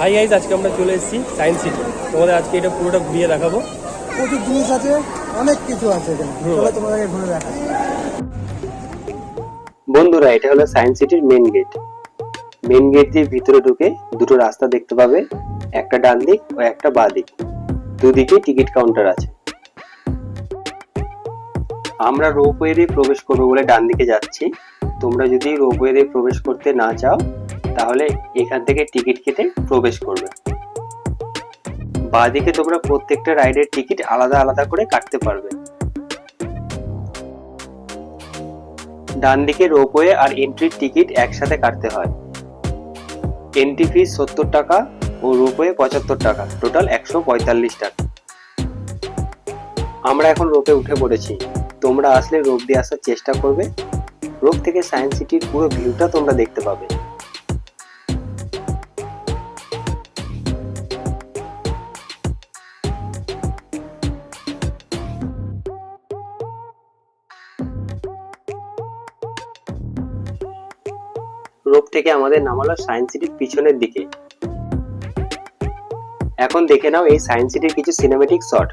Hi guys, আজকে আমরা চলে এসেছি সায়েন্স সিটি। তোমাদের আজকে এটা পুরোটা ঘুরিয়ে দেখাবো। প্রচুর জিনিস আছে, অনেক কিছু আছে এখানে। চলো তোমাদেরকে ঘুরে দেখাই। বন্ধুরা, এটা হলো সায়েন্স সিটির মেন গেট। মেন গেট দিয়ে ভিতরে ঢুকে দুটো রাস্তা দেখতে পাবে, একটা ডান দিক ও একটা বাঁ দিক। দুদিকে টিকিট কাউন্টার আছে। আমরা রোপওয়ে দিয়ে প্রবেশ করবো বলে ডান দিকে যাচ্ছি। তোমরা যদি রোপওয়ে দিয়ে প্রবেশ করতে না চাও তাহলে এখান থেকে টিকিট কেটে প্রবেশ করবে। বাঁ দিকে তোমরা প্রত্যেকটা রাইডের টিকিট আলাদা আলাদা করে কাটতে পারবে। ডান দিকে রোপওয়ে আর এন্ট্রির টিকিট একসাথে কাটতে হয়। এন্ট্রি ফিস 70 টাকা ও রোপওয়ে 75 টাকা, টোটাল 145 টাকা। আমরা এখন রোপে উঠে পড়েছি। তোমরা আসলে রোপ দিয়ে আসার চেষ্টা করবে। রোপ থেকে সায়েন্স সিটির পুরো ভিউটা তোমরা দেখতে পাবে। রোপ থেকে আমাদের নামালো সায়েন্স সিটির পিছনের দিকে। এখন দেখে নাও এই সায়েন্স সিটির কিছু সিনেমেটিক শট,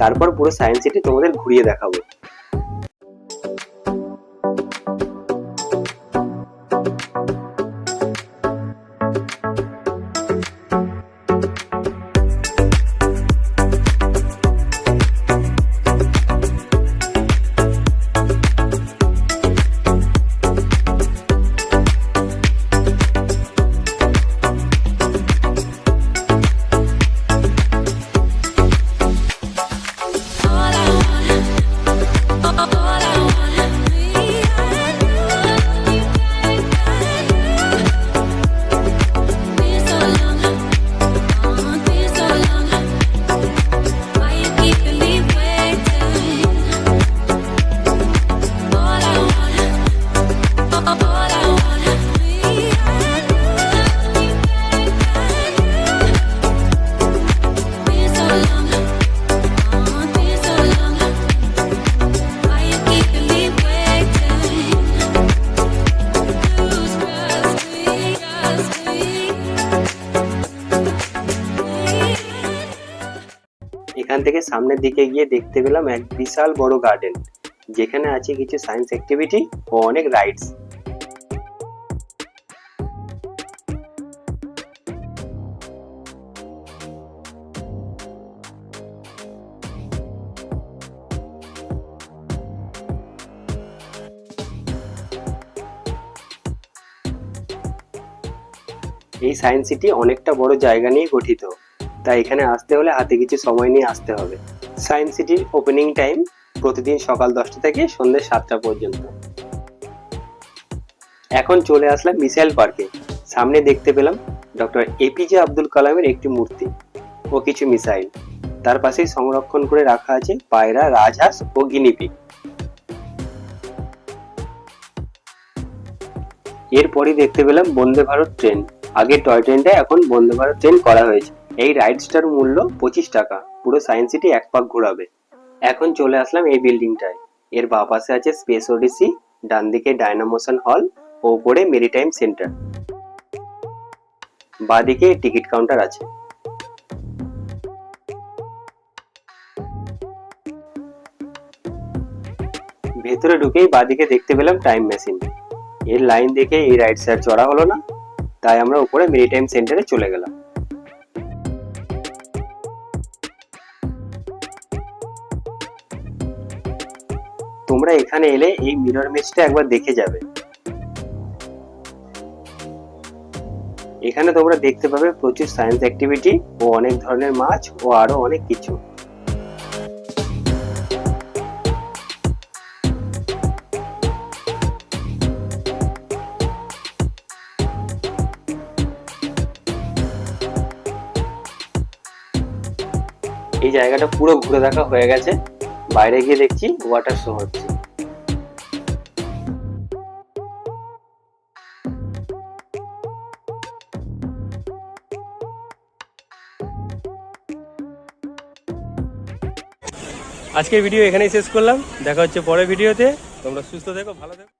তারপর পুরো সায়েন্স সিটি তোমাদের ঘুরিয়ে দেখাবো। এখান থেকে সামনের দিকে গিয়ে দেখতে পেলাম এক বিশাল বড় গার্ডেন, যেখানে আছে কিছু সায়েন্স অ্যাক্টিভিটি ও অনেক রাইডস। এই সায়েন্স সিটি অনেকটা বড় জায়গা নিয়ে গঠিত, তাই এখানে আসতে হলে হাতে কিছু সময় নিয়ে আসতে হবে। সায়েন্স সিটির ওপেনিং টাইম প্রতিদিন সকাল 10টা থেকে সন্ধ্যে 7টা পর্যন্ত। এখন চলে আসলাম মিসাইল পার্কে। সামনে দেখতে পেলাম ডক্টর এপিজে আব্দুল কালামের একটি মূর্তি ও কিছু মিসাইল। তার পাশেই সংরক্ষণ করে রাখা আছে পায়রা, রাজহাঁস ও গিনিপিগ। এরপরই দেখতে পেলাম বন্দে ভারত ট্রেন। আগে টয় ট্রেনটা, এখন বন্দে ভারত ট্রেন করা হয়েছে। এই রাইডসটার মূল্য 25 টাকা। পুরো সায়েন্স সিটি এক পাক ঘোরাবে। এখন চলে আসলাম এই বিল্ডিংটায়। এর বাঁ পাশে আছে স্পেস ওডিসি, ডান দিকে ডায়নামোশন হল ও উপরে মেরিটাইম সেন্টার। বাঁ দিকে টিকিট কাউন্টার আছে। ভেতরে ঢুকেই বাঁ দিকে দেখতে পেলাম টাইম মেশিন। এর লাইন দেখে এই রাইডস আর চড়া হলো না, তাই আমরা উপরে মেরিটাইম সেন্টারে চলে গেলাম। তোমরা এখানে এলে এই মিরর মেজটা একবার দেখে যাবে। এখানে তোমরা দেখতে পাবে প্রচুর সায়েন্স অ্যাক্টিভিটি ও অনেক ধরনের মাছ ও আরো অনেক কিছু। এই জায়গাটা পুরো ঘুরে দেখা হয়ে গেছে। বাইরে গিয়ে দেখছি ওয়াটার শো হচ্ছে। আজকের ভিডিও এখানেই শেষ করলাম। দেখা হচ্ছে পরের ভিডিওতে। তোমরা সুস্থ থেকো, ভালো থেকো।